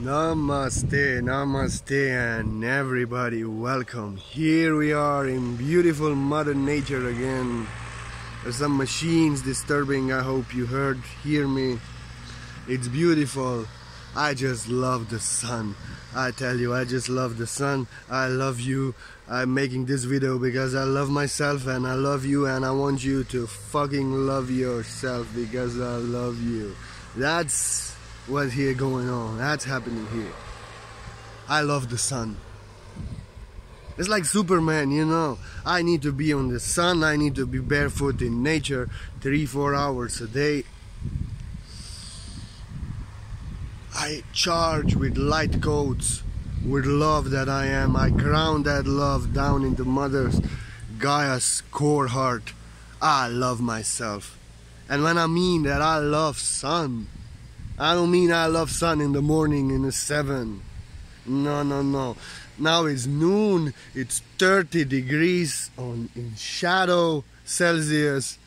Namaste, namaste, and everybody welcome. Here we are in beautiful Mother Nature again. There's some machines disturbing, I hope you hear me. It's beautiful. I just love the sun. I tell you, I just love the sun. I love you. I'm making this video because I love myself and I love you, and I want you to fucking love yourself because I love you. That's what's here going on. That's happening here. I love the sun. It's like Superman, you know. I need to be on the sun. I need to be barefoot in nature 3-4 hours a day. I charge with light codes, with love that I am. I ground that love down into Mother's Gaia's core heart. I love myself. And when I mean that I love sun, I don't mean I love sun in the morning in the 7. No. Now it's noon, it's 30 degrees in shadow Celsius.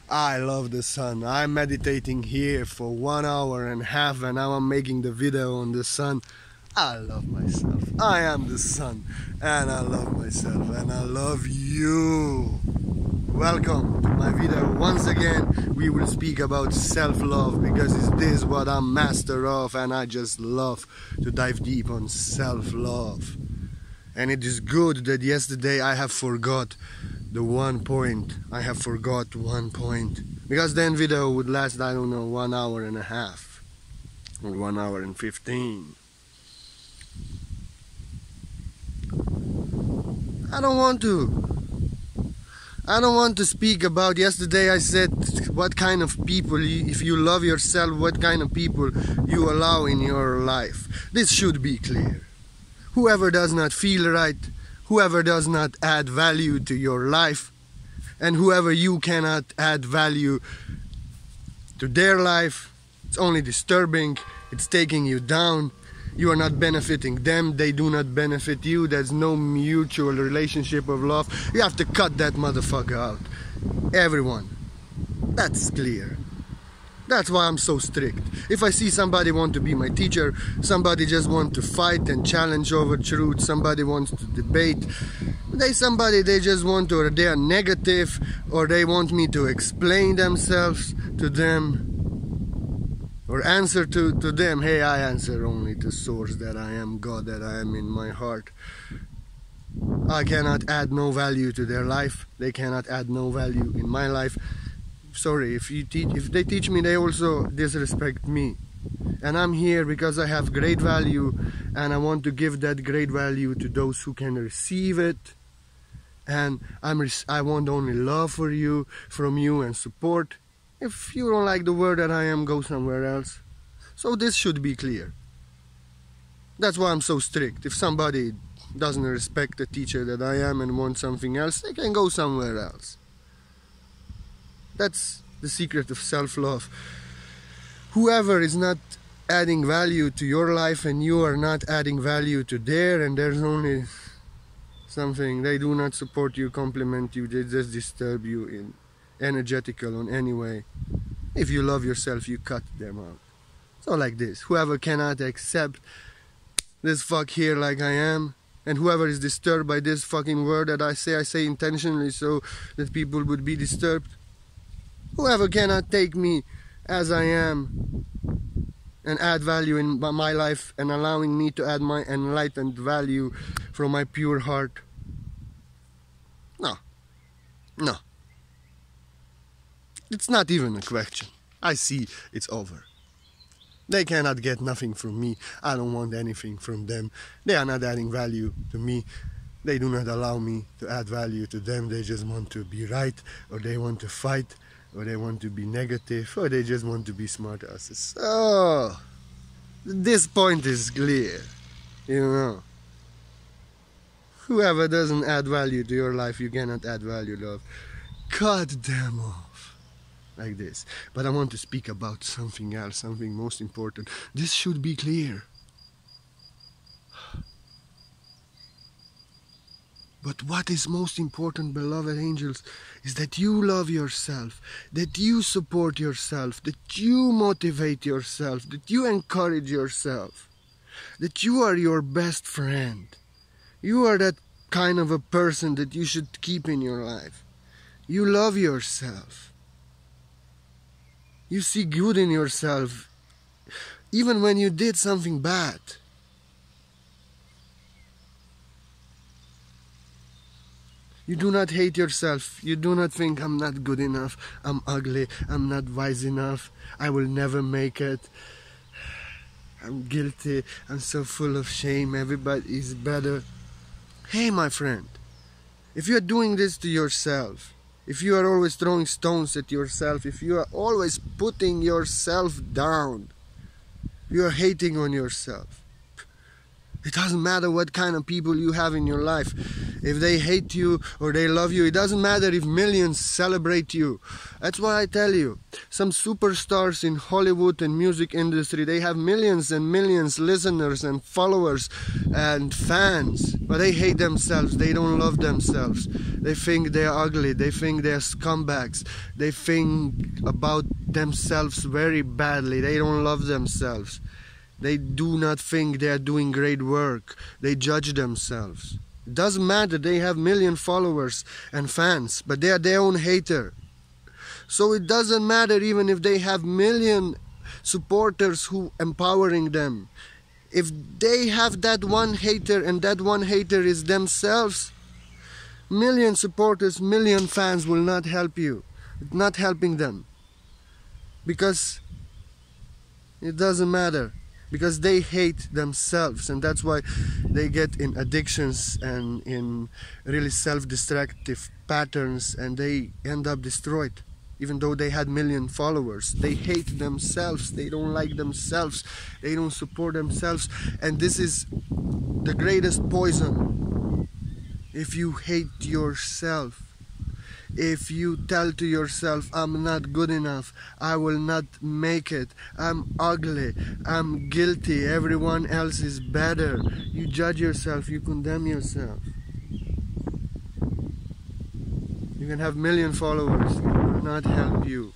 I love the sun. I'm meditating here for 1.5 hours and now I'm making the video on the sun. I love myself. I am the sun and I love myself and I love you. Welcome to my video. Once again, we will speak about self-love because it's this what I'm master of, and I just love to dive deep on self-love. And it is good that yesterday I have forgot the 1 point. I have forgot 1 point. Because then video would last, I don't know, 1.5 hours. Or 1 hour and 15. I don't want to speak about yesterday. I said what kind of people, if you love yourself, what kind of people you allow in your life. This should be clear. Whoever does not feel right, whoever does not add value to your life, and whoever you cannot add value to their life, it's only disturbing, it's taking you down. You are not benefiting them, they do not benefit you. There's no mutual relationship of love. You have to cut that motherfucker out. Everyone. That's clear. That's why I'm so strict. If I see somebody want to be my teacher, somebody just want to fight and challenge over truth, somebody wants to debate, they just want to, or they are negative, or they want me to explain themselves to them, or answer to them. Hey, I answer only to source that I am, God that I am in my heart. I cannot add no value to their life. They cannot add no value in my life. Sorry, if they teach me, they also disrespect me. And I'm here because I have great value, and I want to give that great value to those who can receive it. And I want only love from you and support. If you don't like the word that I am, go somewhere else. So this should be clear. That's why I'm so strict. If somebody doesn't respect the teacher that I am and wants something else, they can go somewhere else. That's the secret of self-love. Whoever is not adding value to your life and you are not adding value to their, and there's only something, they do not support you, compliment you, they just disturb you in energetical on any way. If you love yourself, you cut them out. So like this, whoever cannot accept this fuck here like I am, and whoever is disturbed by this fucking word that I say intentionally so that people would be disturbed. Whoever cannot take me as I am and add value in my life and allowing me to add my enlightened value from my pure heart. No. It's not even a question. I see it's over. They cannot get nothing from me. I don't want anything from them. They are not adding value to me. They do not allow me to add value to them. They just want to be right, or they want to fight, or they want to be negative, or they just want to be smart asses. So, this point is clear, you know. Whoever doesn't add value to your life, you cannot add value, love. Cut them off. Like this. But I want to speak about something else, something most important. This should be clear. But what is most important, beloved angels, is that you love yourself, that you support yourself, that you motivate yourself, that you encourage yourself. that you are your best friend. You are that kind of a person that you should keep in your life. You love yourself. You see good in yourself, even when you did something bad. You do not hate yourself. You do not think, I'm not good enough, I'm ugly, I'm not wise enough, I will never make it, I'm guilty, I'm so full of shame, everybody is better. Hey, my friend, if you are doing this to yourself, if you are always throwing stones at yourself, if you are always putting yourself down, you are hating on yourself. It doesn't matter what kind of people you have in your life. If they hate you or they love you, it doesn't matter if millions celebrate you. That's why I tell you, some superstars in Hollywood and music industry, they have millions and millions listeners and followers and fans, but they hate themselves, they don't love themselves. They think they're ugly, they think they're scumbags, they think about themselves very badly, they don't love themselves. They do not think they are doing great work. They judge themselves. It doesn't matter, they have million followers and fans, but they are their own hater. So it doesn't matter even if they have million supporters who empowering them. If they have that one hater and that one hater is themselves, million supporters, million fans will not help you. It's not helping them. Because it doesn't matter. Because they hate themselves, and that's why they get in addictions and in really self-destructive patterns, and they end up destroyed. Even though they had million followers, they hate themselves, they don't like themselves, they don't support themselves, and this is the greatest poison. If you hate yourself, if you tell to yourself, I'm not good enough, I will not make it, I'm ugly, I'm guilty, everyone else is better, you judge yourself, you condemn yourself. You can have million followers, it will not help you.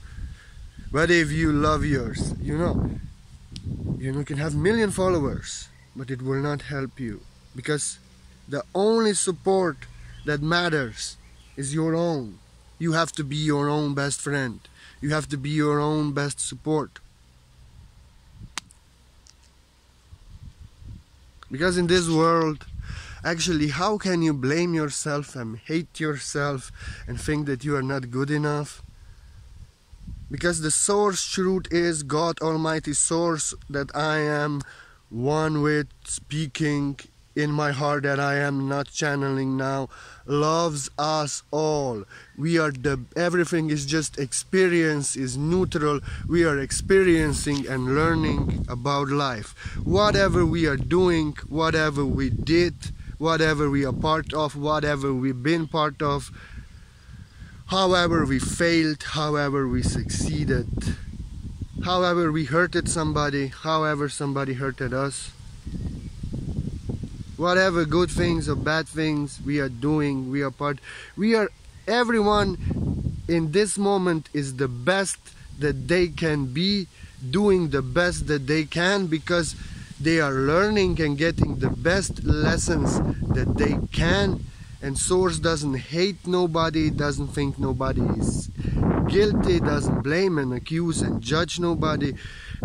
But if you love yours, you can have million followers, but it will not help you. Because the only support that matters is your own. You have to be your own best friend. You have to be your own best support. Because in this world, actually, how can you blame yourself and hate yourself and think that you are not good enough? Because the source truth is God Almighty source that I am one with, speaking in my heart, that I am not channeling now, loves us all. We are everything is just experience, is neutral. We are experiencing and learning about life. Whatever we are doing, whatever we did, whatever we are part of, whatever we've been part of, however we failed, however we succeeded, however we hurted somebody, however somebody hurted us, whatever good things or bad things we are doing, everyone in this moment is the best that they can be, doing the best that they can, because they are learning and getting the best lessons that they can. And source doesn't hate nobody, doesn't think nobody is guilty, doesn't blame and accuse and judge nobody,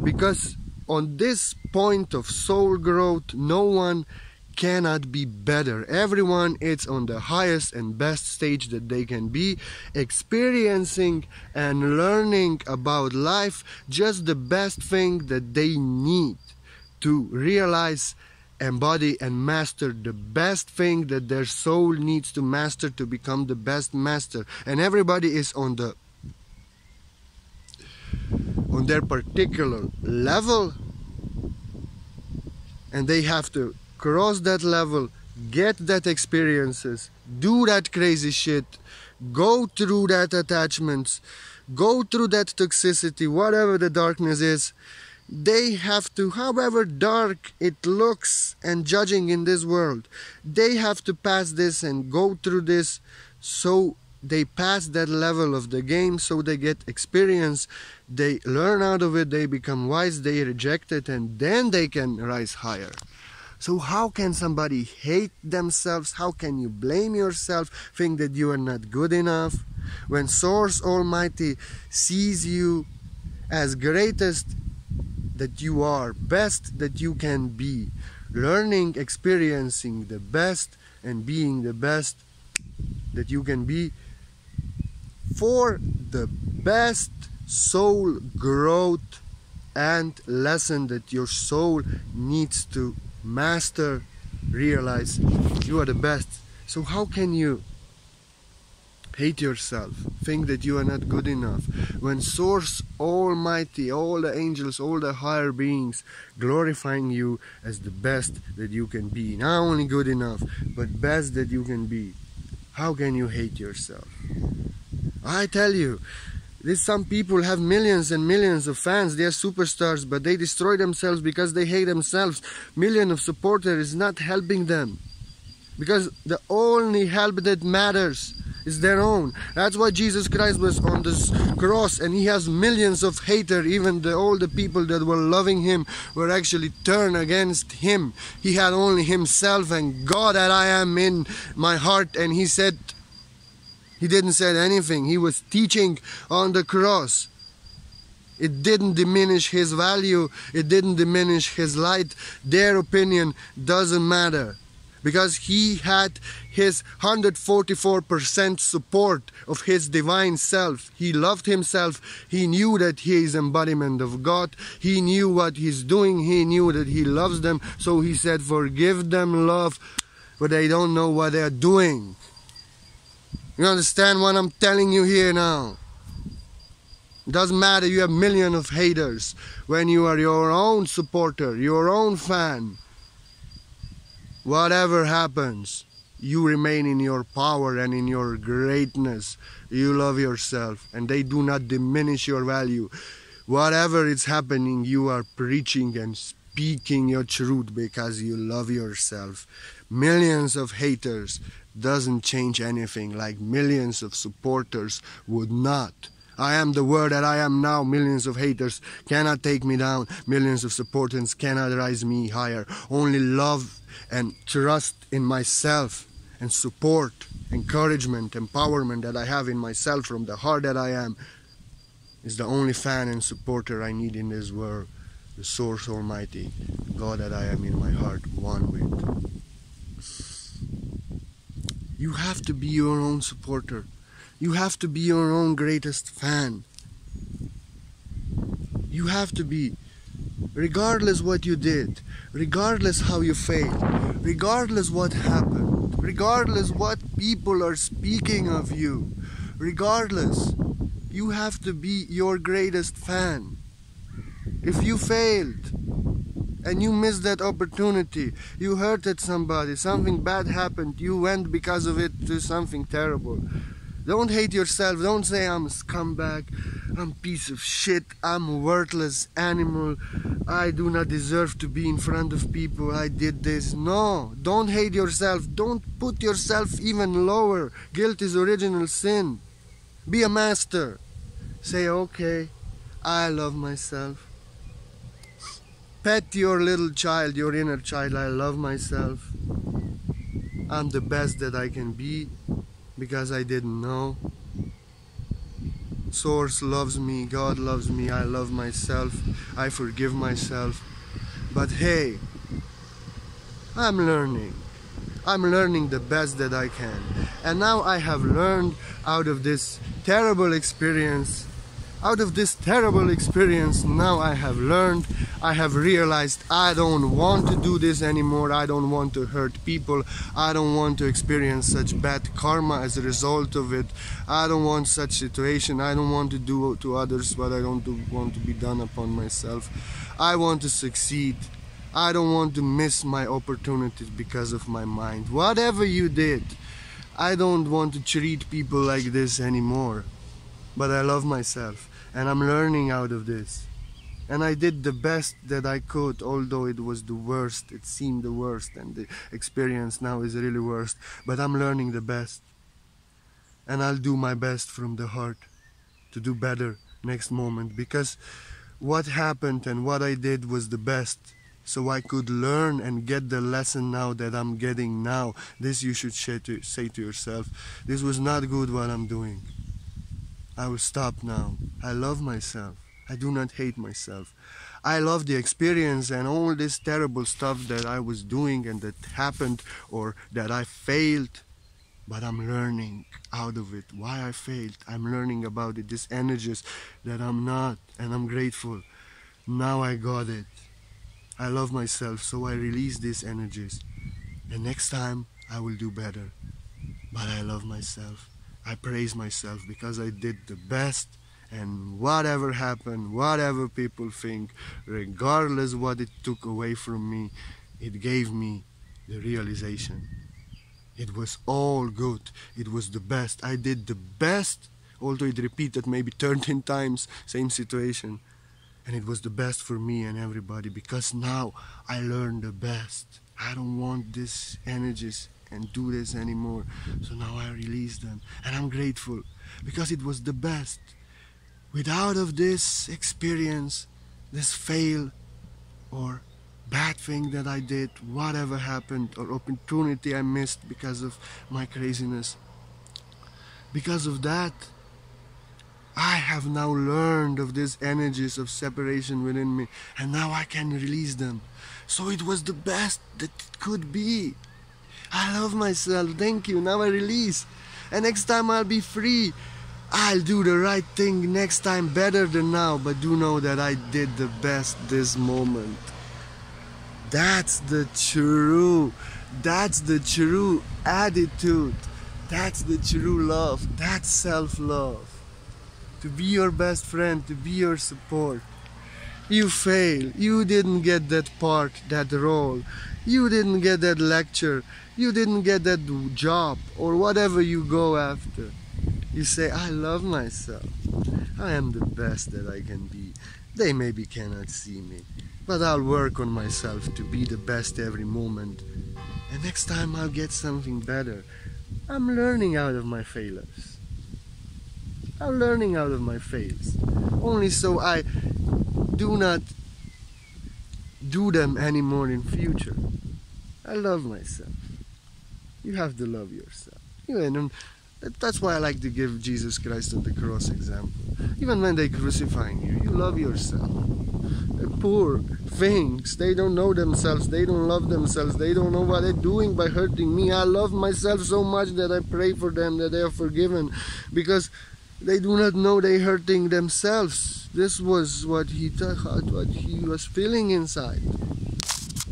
because on this point of soul growth, no one cannot be better. Everyone is on the highest and best stage that they can be, experiencing and learning about life, just the best thing that they need to realize, embody and master the best thing that their soul needs to master to become the best master. And everybody is on their particular level, and they have to cross that level, get that experiences, do that crazy shit, go through that attachments, go through that toxicity, whatever the darkness is. They have to, however dark it looks and judging in this world, they have to pass this and go through this, so they pass that level of the game, so they get experience, they learn out of it, they become wise, they reject it, and then they can rise higher. So how can somebody hate themselves? How can you blame yourself, think that you are not good enough? When Source Almighty sees you as greatest that you are, best that you can be, learning, experiencing the best and being the best that you can be for the best soul growth and lesson that your soul needs to master, realize you are the best. So how can you hate yourself, think that you are not good enough, when Source Almighty, all the angels, all the higher beings glorifying you as the best that you can be, not only good enough but best that you can be? How can you hate yourself? I tell you, some people have millions and millions of fans, they are superstars, but they destroy themselves because they hate themselves. Millions of supporters is not helping them, because the only help that matters is their own. That's why Jesus Christ was on this cross and he has millions of haters. Even all the people that were loving him were actually turned against him. He had only himself and God that I am in my heart, and he said, he didn't say anything. He was teaching on the cross. It didn't diminish his value. It didn't diminish his light. Their opinion doesn't matter, because he had his 144% support of his divine self. He loved himself. He knew that he is embodiment of God. He knew what he's doing. He knew that he loves them. So he said, forgive them, love, but they don't know what they're doing. You understand what I'm telling you here now? It doesn't matter, you have millions of haters. When you are your own supporter, your own fan, whatever happens, you remain in your power and in your greatness. You love yourself and they do not diminish your value. Whatever is happening, you are preaching and speaking your truth because you love yourself. Millions of haters doesn't change anything, like millions of supporters would not. I am the word that I am now. Millions of haters cannot take me down. Millions of supporters cannot rise me higher. Only love and trust in myself and support, encouragement, empowerment that I have in myself from the heart that I am is the only fan and supporter I need in this world. The Source Almighty, God that I am in my heart, one with. You have to be your own supporter. You have to be your own greatest fan. You have to be, regardless what you did, regardless how you failed, regardless what happened, regardless what people are speaking of you, regardless, you have to be your greatest fan. If you failed and you missed that opportunity, you hurted somebody, something bad happened, you went because of it to something terrible, don't hate yourself. Don't say I'm a scumbag, I'm a piece of shit, I'm a worthless animal, I do not deserve to be in front of people, I did this. No, don't hate yourself. Don't put yourself even lower. Guilt is original sin. Be a master. Say, okay, I love myself. Pet your little child, your inner child. I love myself. I'm the best that I can be because I didn't know. Source loves me, God loves me, I love myself, I forgive myself. But hey, I'm learning the best that I can. And now I have learned out of this terrible experience. Now I have learned, I have realized I don't want to do this anymore. I don't want to hurt people. I don't want to experience such bad karma as a result of it. I don't want such situation. I don't want to do to others what I don't want to be done upon myself. I want to succeed. I don't want to miss my opportunities because of my mind. Whatever you did, I don't want to treat people like this anymore. But I love myself. And I'm learning out of this. And I did the best that I could, although it was the worst. It seemed the worst, and the experience now is really worst. But I'm learning the best. And I'll do my best from the heart to do better next moment. Because what happened and what I did was the best. so I could learn and get the lesson now that I'm getting now. This you should say to yourself. This was not good what I'm doing. I will stop now. I love myself. I do not hate myself. I love the experience and all this terrible stuff that I was doing and that happened or that I failed. But I'm learning out of it. Why I failed. I'm learning about it. These energies that I'm not, and I'm grateful. Now I got it. I love myself, so I release these energies. And next time I will do better. But I love myself. I praise myself because I did the best. And whatever happened, whatever people think, regardless what it took away from me, it gave me the realization. It was all good. It was the best. I did the best, although it repeated maybe 13 times, same situation. And it was the best for me and everybody because now I learned the best. I don't want these energies and do this anymore. So now I release them. And I'm grateful because it was the best. Without of this experience, this fail or bad thing that I did, whatever happened, or opportunity I missed because of my craziness, because of that, I have now learned of these energies of separation within me, and now I can release them. So it was the best that it could be. I love myself, thank you, now I release. And next time I'll be free. I'll do the right thing next time better than now, but do know that I did the best this moment. That's the true attitude. That's the true love. That's self-love. To be your best friend, to be your support. You fail. You didn't get that part, that role. You didn't get that lecture. You didn't get that job or whatever you go after. You say, I love myself. I am the best that I can be. They maybe cannot see me, but I'll work on myself to be the best every moment. And next time I'll get something better. I'm learning out of my failures. I'm learning out of my fails. Only so I do not do them anymore in future. I love myself. You have to love yourself. That's why I like to give Jesus Christ on the cross example. Even when they crucifying you, you love yourself. They're poor things. They don't know themselves. They don't love themselves. They don't know what they're doing by hurting me. I love myself so much that I pray for them that they are forgiven because they do not know they're hurting themselves. This was what he was feeling inside.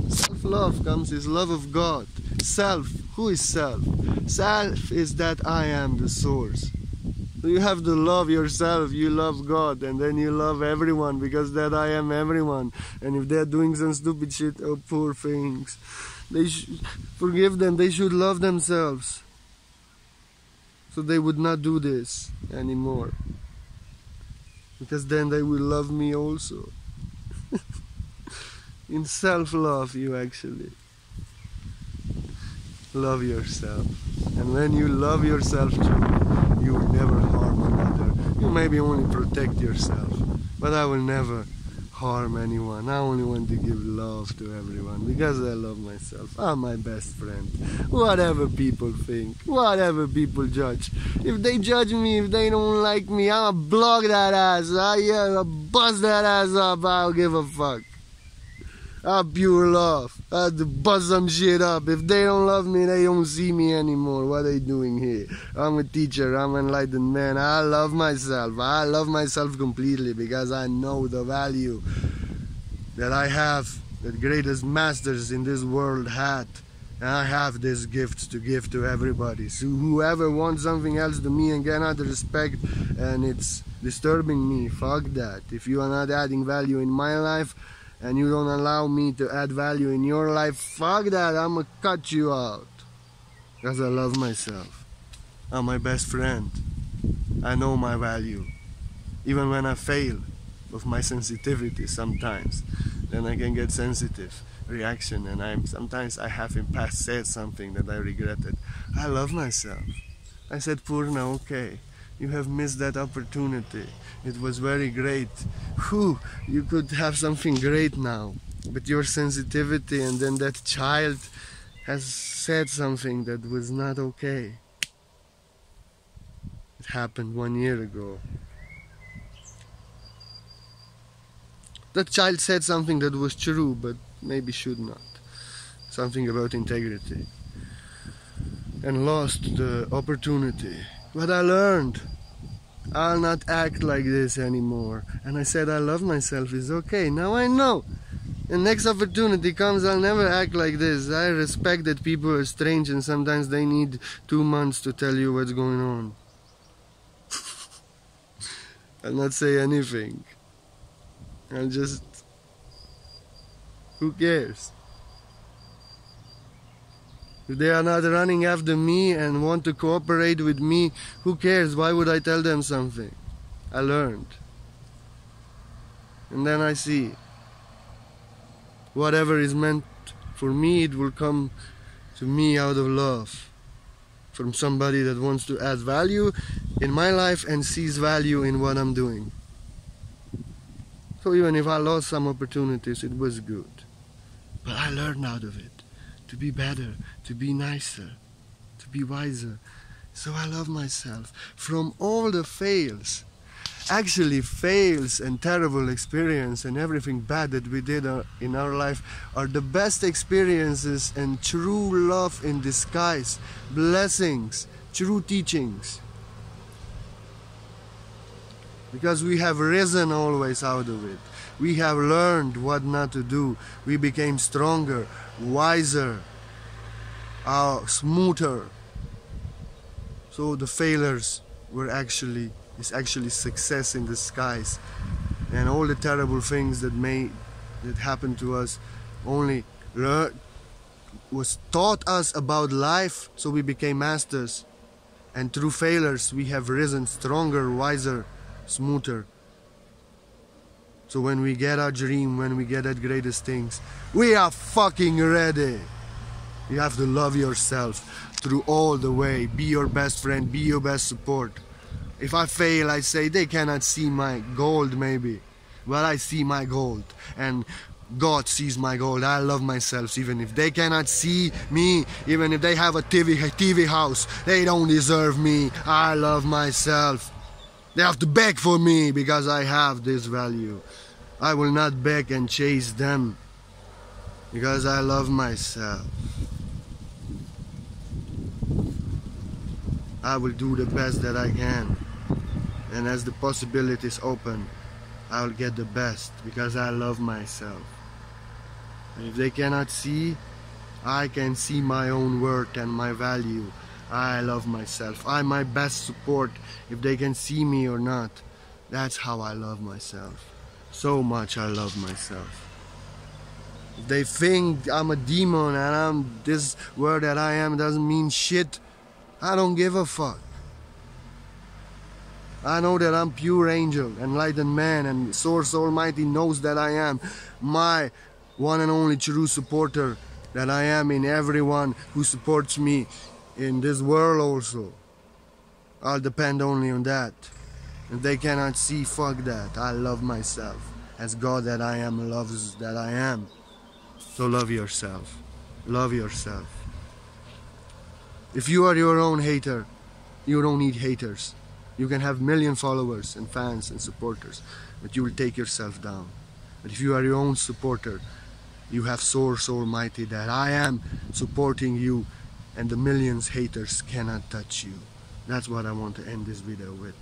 Self-love comes is love of God. Self. Who is self? Self is that I am the source. So you have to love yourself, you love God, and then you love everyone because that I am everyone. And if they're doing some stupid shit, oh poor things, they forgive them, they should love themselves. So they would not do this anymore. Because then they will love me also. In self-love you actually love yourself. And when you love yourself truly, you will never harm another. You maybe only protect yourself, but I will never harm anyone. I only want to give love to everyone because I love myself. I'm my best friend. Whatever people think, whatever people judge. If they judge me, if they don't like me, I'll block that ass. I'll bust that ass up. I don't give a fuck. I'm pure love. I have to bust some shit up. If they don't love me, they don't see me anymore. What are they doing here? I'm a teacher. I'm an enlightened man. I love myself. I love myself completely because I know the value that I have, that greatest masters in this world had. And I have this gift to give to everybody. So whoever wants something else to me and cannot respect and it's disturbing me, fuck that. If you are not adding value in my life, and you don't allow me to add value in your life, fuck that, I'ma cut you out. Because I love myself. I'm my best friend. I know my value. Even when I fail of my sensitivity sometimes, then I can get sensitive reaction and sometimes I have in past said something that I regretted. I love myself. I said, Purna, okay. You have missed that opportunity. It was very great. Whew, you could have something great now. But your sensitivity, and then that child has said something that was not okay. It happened 1 year ago. That child said something that was true, but maybe should not. Something about integrity. And lost the opportunity. But I learned. I'll not act like this anymore. And I said I love myself, it's okay. Now I know. The next opportunity comes, I'll never act like this. I respect that people are strange and sometimes they need 2 months to tell you what's going on. I'll not say anything. I'll just... Who cares? If they are not running after me and want to cooperate with me, who cares? Why would I tell them something? I learned. And then I see. Whatever is meant for me, it will come to me out of love. From somebody that wants to add value in my life and sees value in what I'm doing. So even if I lost some opportunities, it was good. But I learned out of it. To be better, to be nicer, to be wiser. So I love myself. From all the fails, actually fails and terrible experience and everything bad that we did in our life are the best experiences and true love in disguise, blessings, true teachings. Because we have risen always out of it. We have learned what not to do. We became stronger, wiser, smoother. So the failures were actually success in disguise, and all the terrible things that happened to us only was taught us about life, so we became masters. And through failures we have risen stronger, wiser, smoother. So when we get our dream, when we get at greatest things, we are fucking ready. You have to love yourself through all the way. Be your best friend, be your best support. If I fail, I say they cannot see my gold maybe. Well, I see my gold and God sees my gold. I love myself even if they cannot see me, even if they have a TV house. They don't deserve me. I love myself. They have to beg for me because I have this value. I will not beg and chase them because I love myself. I will do the best that I can, and as the possibilities open, I'll get the best because I love myself. And if they cannot see, I can see my own worth and my value. I love myself. I'm my best support if they can see me or not. That's how I love myself. So much I love myself. If they think I'm a demon and I'm this word that I am doesn't mean shit, I don't give a fuck. I know that I'm pure angel, enlightened man, and Source Almighty knows that I am my one and only true supporter, that I am in everyone who supports me in this world also. I'll depend only on that. If they cannot see, fuck that. I love myself as God that I am loves that I am. So love yourself. Love yourself. If you are your own hater, you don't need haters. You can have 1,000,000 followers and fans and supporters, but you will take yourself down. But if you are your own supporter, you have Source Almighty that I am supporting you, and the millions haters cannot touch you. That's what I want to end this video with.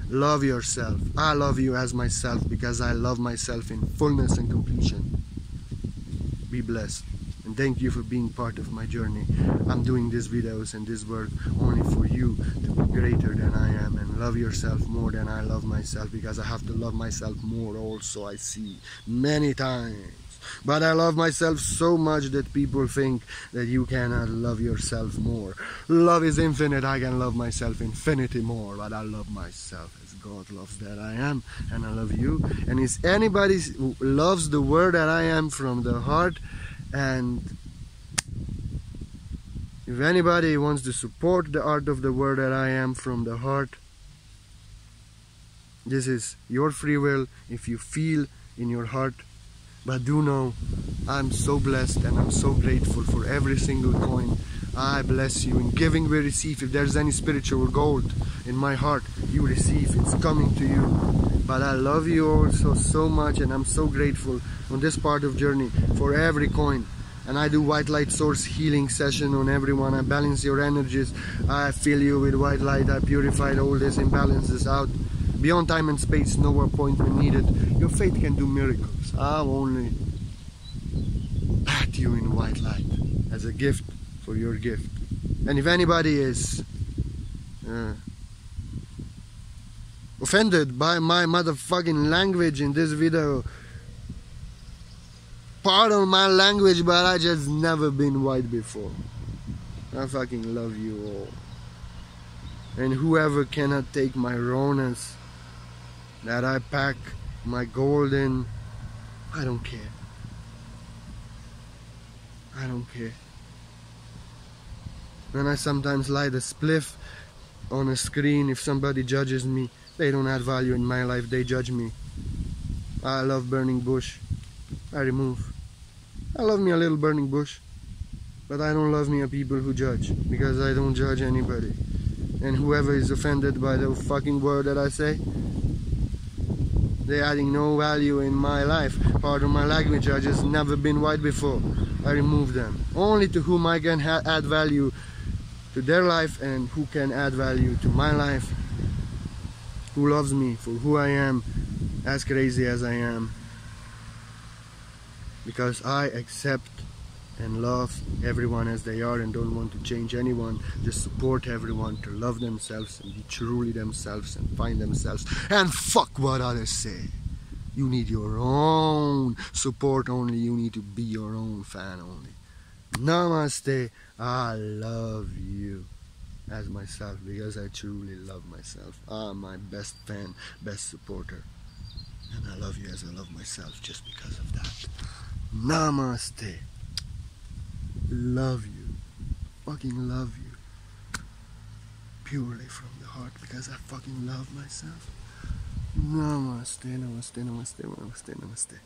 Love yourself. I love you as myself because I love myself in fullness and completion. Be blessed. And thank you for being part of my journey. I'm doing these videos and this work only for you to be greater than I am and love yourself more than I love myself, because I have to love myself more also, I see many times. But I love myself so much that people think that you cannot love yourself more. Love is infinite. I can love myself infinity more, but I love myself as God loves that I am, and I love you. And if anybody loves the word that I am from the heart, and if anybody wants to support the art of the word that I am from the heart, this is your free will. If you feel in your heart But do know, I'm so blessed and I'm so grateful for every single coin. I bless you. In giving we receive. If there's any spiritual gold in my heart, you receive. It's coming to you. But I love you also so much, and I'm so grateful on this part of journey for every coin. And I do white light source healing session on everyone. I balance your energies. I fill you with white light. I purified all these imbalances out. Beyond time and space, no appointment needed. Your faith can do miracles. I'll only bat you in white light as a gift for your gift. And if anybody is offended by my motherfucking language in this video, pardon my language, but I just never been white before. I fucking love you all. And whoever cannot take my rawness that I pack my gold in, I don't care. I don't care. When I sometimes light a spliff on a screen, if somebody judges me, they don't add value in my life, they judge me. I love burning bush. I remove. I love me a little burning bush, but I don't love me a people who judge, because I don't judge anybody. And whoever is offended by the fucking word that I say, they're adding no value in my life. Part of my language, I just never been white before. I remove them. Only to whom I can add value to their life, and who can add value to my life. Who loves me for who I am, as crazy as I am. Because I accept and love everyone as they are and don't want to change anyone. Just support everyone to love themselves and be truly themselves and find themselves. And fuck what others say. You need your own support only. You need to be your own fan only. Namaste. I love you as myself because I truly love myself. I'm my best fan, best supporter. And I love you as I love myself just because of that. Namaste. Love you. Fucking love you. Purely from the heart because I fucking love myself. Namaste, namaste, namaste, namaste, namaste.